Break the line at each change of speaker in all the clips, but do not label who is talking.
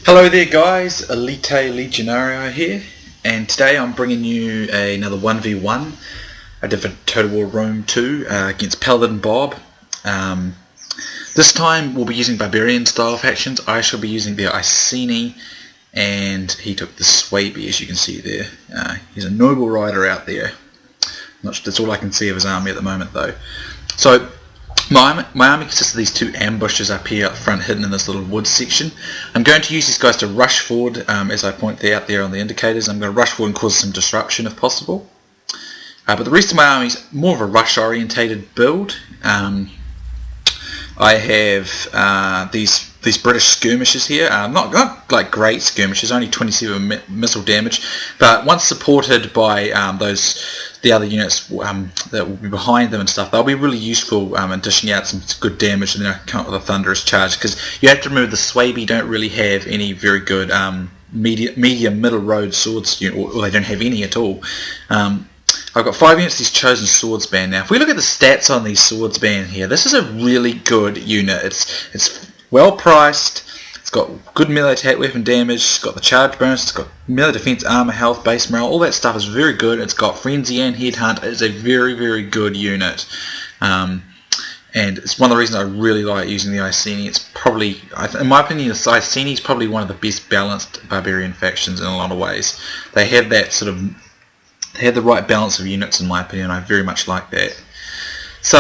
Hello there guys, Elita Legionarii here, and today I'm bringing you another 1v1. I did for Total War Rome 2 against PaladinBob. This time we'll be using Barbarian style factions. I shall be using the Iceni, and he took the Suebi, as you can see there. He's a noble rider out there. That's all I can see of his army at the moment though. So my army consists of these two ambushes up here up front, hidden in this little woods section. I'm going to use these guys to rush forward, as I point out there on the indicators. I'm going to rush forward and cause some disruption if possible. But the rest of my army is more of a rush orientated build. I have these British skirmishers here, not like great skirmishers, only 27 missile damage, but once supported by the other units that will be behind them and stuff, they'll be really useful in dishing out some good damage, and then come up with a thunderous charge, because you have to remember the Suebi don't really have any very good medium middle road swords, or they don't have any at all. I've got 5 units of these chosen swordsband. Now if we look at the stats on these swordsband here, this is a really good unit. It's well priced, it's got good melee attack weapon damage, it's got the charge bonus, it's got melee defense, armor, health, base morale, all that stuff is very good. It's got frenzy and headhunt. It's a very, very good unit. And it's one of the reasons I really like using the Iceni. It's probably, in my opinion, the Iceni is probably one of the best balanced Barbarian factions in a lot of ways. They have that sort of, they have the right balance of units in my opinion. I very much like that. So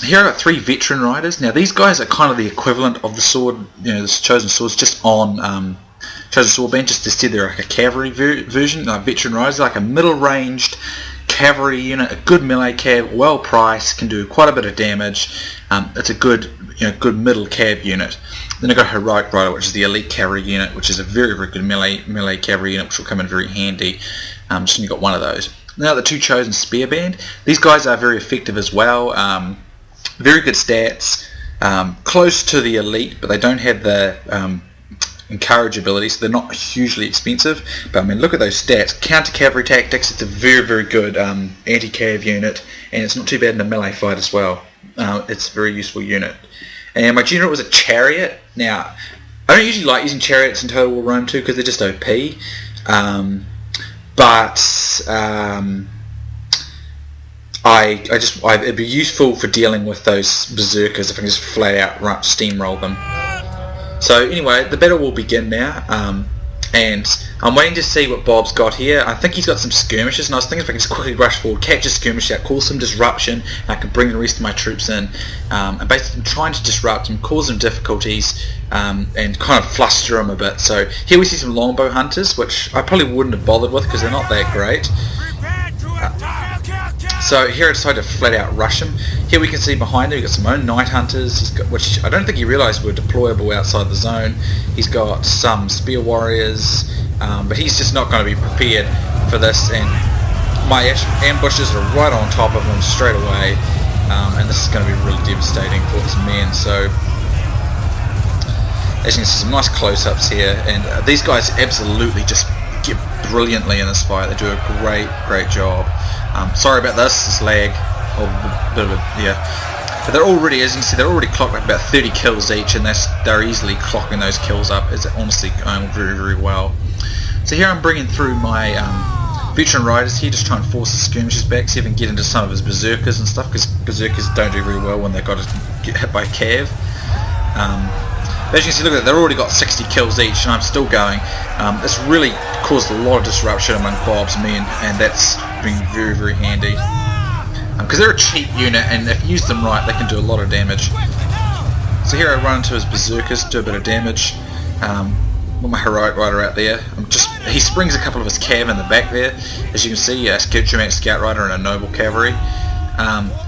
here I've got 3 veteran riders. Now these guys are kind of the equivalent of the sword, this chosen swords, just on chosen swordband. Just instead they're like a cavalry version. Veteran riders, like a middle-ranged cavalry unit, a good melee cav, well priced, can do quite a bit of damage. It's a good, good middle cav unit. Then I've got a heroic rider, which is the elite cavalry unit, which is a very, very good melee cavalry unit, which will come in very handy. Just only got one of those. Now the 2 chosen spear band. These guys are very effective as well. Very good stats. Close to the elite, but they don't have the encourage ability, so they're not hugely expensive. But I mean, look at those stats. Counter cavalry tactics. It's a very, very good anti-cav unit, and it's not too bad in a melee fight as well. It's a very useful unit. And my general was a chariot. Now I don't usually like using chariots in Total War Rome 2 because they're just OP. But it'd be useful for dealing with those berserkers if I can just flat out steamroll them. So anyway, the battle will begin now, and I'm waiting to see what Bob's got here. I think he's got some skirmishes, and I was thinking if I can just quickly rush forward, catch a skirmish out, cause some disruption, and I can bring the rest of my troops in, and basically I'm trying to disrupt them, cause them difficulties, and kind of fluster them a bit. So here we see some longbow hunters, which I probably wouldn't have bothered with because they're not that great. So here I decided to flat out rush him. Here we can see behind him we've got some own night hunters, which I don't think he realised were deployable outside the zone. He's got some spear warriors, but he's just not going to be prepared for this, and my ambushes are right on top of him straight away, and this is going to be really devastating for his men. So as you can see, some nice close-ups here, and these guys absolutely just get brilliantly in this fight. They do a great job. Sorry about this lag, or a bit of a, yeah. But they're already, as you can see, they're already clocked up about 30 kills each, and they're easily clocking those kills up. It's honestly going very, very well. So here I'm bringing through my veteran riders here, just trying to force the skirmishes back, see if I can get into some of his berserkers and stuff, because berserkers don't do very well when they've got to get hit by cav. As you can see, look at that, they've already got 60 kills each, and I'm still going. It's really caused a lot of disruption among Bob's men, and that's been very, very handy. Because they're a cheap unit, and if you use them right, they can do a lot of damage. So here I run into his berserkers, do a bit of damage. With my heroic rider out there, he springs a couple of his cav in the back there. As you can see, a Skirtumac scout rider and a noble cavalry.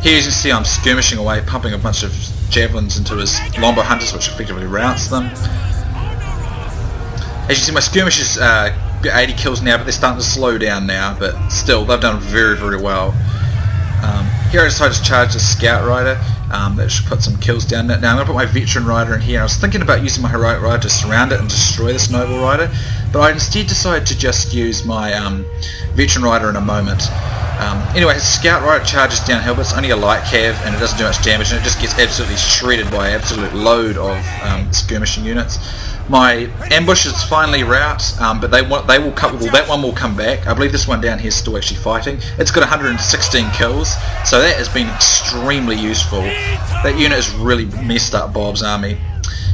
Here you can see I'm skirmishing away, pumping a bunch of javelins into his longbow hunters, which effectively routs them. As you see, my skirmishers get 80 kills now, but they're starting to slow down now, but still, they've done very, very well. Here I decided to charge the scout rider. That should put some kills down. Now I'm going to put my veteran rider in here. I was thinking about using my heroic rider to surround it and destroy this noble rider, but I instead decided to just use my veteran rider in a moment. Anyway, his scout rider charges downhill, but it's only a light cav, and it doesn't do much damage, and it just gets absolutely shredded by an absolute load of skirmishing units. My ambush is finally rout, but that one will come back. I believe this one down here is still actually fighting. It's got 116 kills, so that has been extremely useful. That unit has really messed up Bob's army.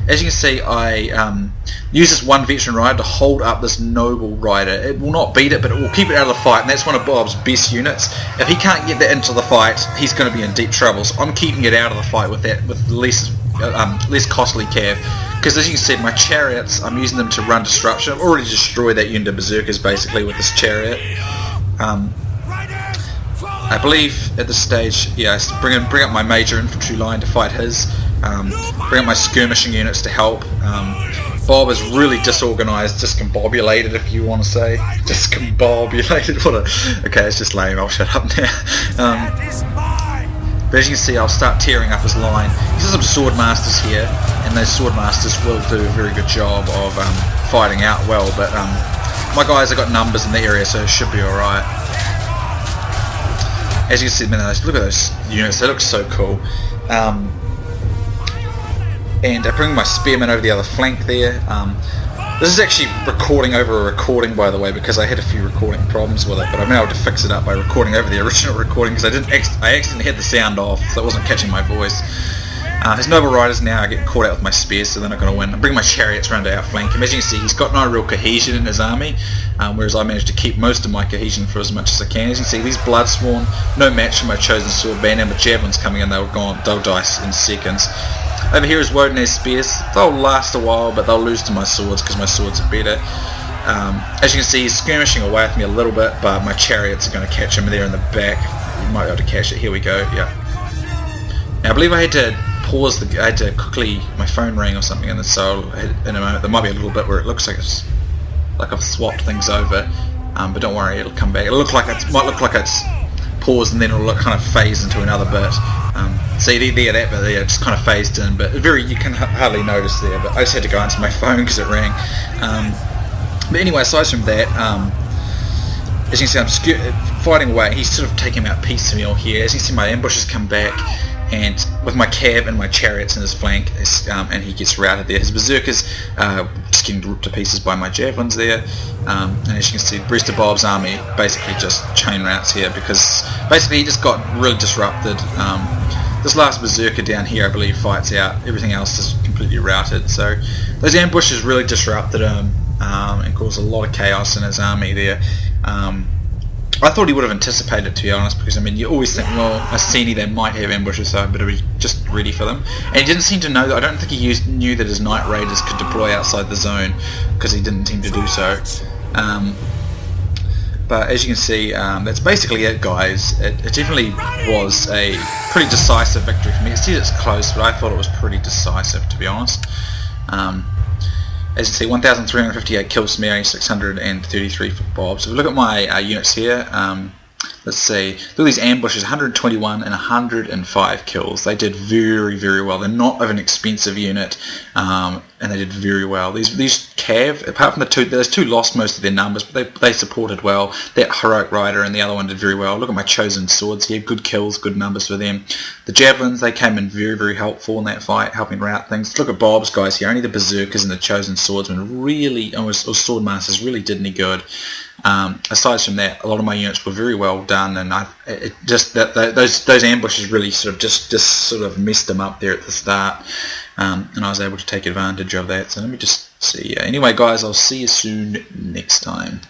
As you can see, I use this one veteran rider to hold up this noble rider. It will not beat it, but it will keep it out of the fight, and that's one of Bob's best units. If he can't get that into the fight, he's going to be in deep trouble. So I'm keeping it out of the fight with that, with less costly cav. Because as you can see, my chariots, I'm using them to run disruption. I've already destroyed that unit of berserkers basically with this chariot. I believe at this stage, yeah, bring up my major infantry line to fight his. Bring up my skirmishing units to help. Bob is really disorganized, discombobulated, if you want to say. Discombobulated, okay, it's just lame, I'll shut up now. But as you can see, I'll start tearing up his line. He's got some sword masters here, and those sword masters will do a very good job of fighting out well, but my guys have got numbers in the area, so it should be alright. As you can see, man, look at those units, they look so cool. And I bring my spearmen over the other flank there. This is actually recording over a recording, by the way, because I had a few recording problems with it, but I've been able to fix it up by recording over the original recording, because I accidentally had the sound off, so it wasn't catching my voice. His noble riders now I get caught out with my spears, so they're not going to win. I bring my chariots around to outflank him. As you can see, he's got no real cohesion in his army, whereas I managed to keep most of my cohesion for as much as I can. As you can see, these Bloodsworn, no match for my chosen sword band, and with javelins coming in, they'll die in seconds. Over here is Woden has spears. They'll last a while, but they'll lose to my swords because my swords are better. As you can see, he's skirmishing away with me a little bit, but my chariots are going to catch him there in the back. You might be able to catch it. Here we go. Yeah. Now I believe I had to pause I had to quickly, my phone rang or something in the soul in a moment. There might be a little bit where it looks like I've swapped things over, but don't worry, it'll come back. Might look like it's paused, and then it'll kind of phase into another bit. See there, that bit there, just kind of phased in, but you can hardly notice there. But I just had to go answer my phone because it rang. But anyway, aside from that, as you can see, I'm fighting away. He's sort of taking out piecemeal here. As you can see, my ambushes come back, and with my cav and my chariots in his flank, and he gets routed there. His berserkers just getting ripped to pieces by my javelins there. And as you can see, Brewster Bob's army basically just chain routes here, because basically he just got really disrupted. This last berserker down here, I believe, fights out. Everything else is completely routed. So those ambushes really disrupted him and caused a lot of chaos in his army there. I thought he would have anticipated it, to be honest, because I mean, you always think, well, Iceni, they might have ambushes, so I better be just ready for them. And he didn't seem to know that. I don't think he knew that his Night Raiders could deploy outside the zone, because he didn't seem to do so. But as you can see, that's basically it, guys. It definitely was a pretty decisive victory for me. It's close, but I thought it was pretty decisive, to be honest. As you can see, 1,358 kills for me, only 633 for Bob. So if we look at my units here, let's see, look at these ambushes, 121 and 105 kills. They did very, very well. They're not of an expensive unit, and they did very well. These cav, apart from those two lost most of their numbers, but they supported well. That heroic rider and the other one did very well. Look at my chosen swords here, good kills, good numbers for them. The javelins, they came in very, very helpful in that fight, helping rout things. Look at Bob's guys here, only the berserkers and the chosen swordsmen really, or sword masters really did any good. Aside from that, a lot of my units were very well done, and those ambushes really sort of messed them up there at the start, and I was able to take advantage of that. So let me just see. Anyway, guys, I'll see you soon next time.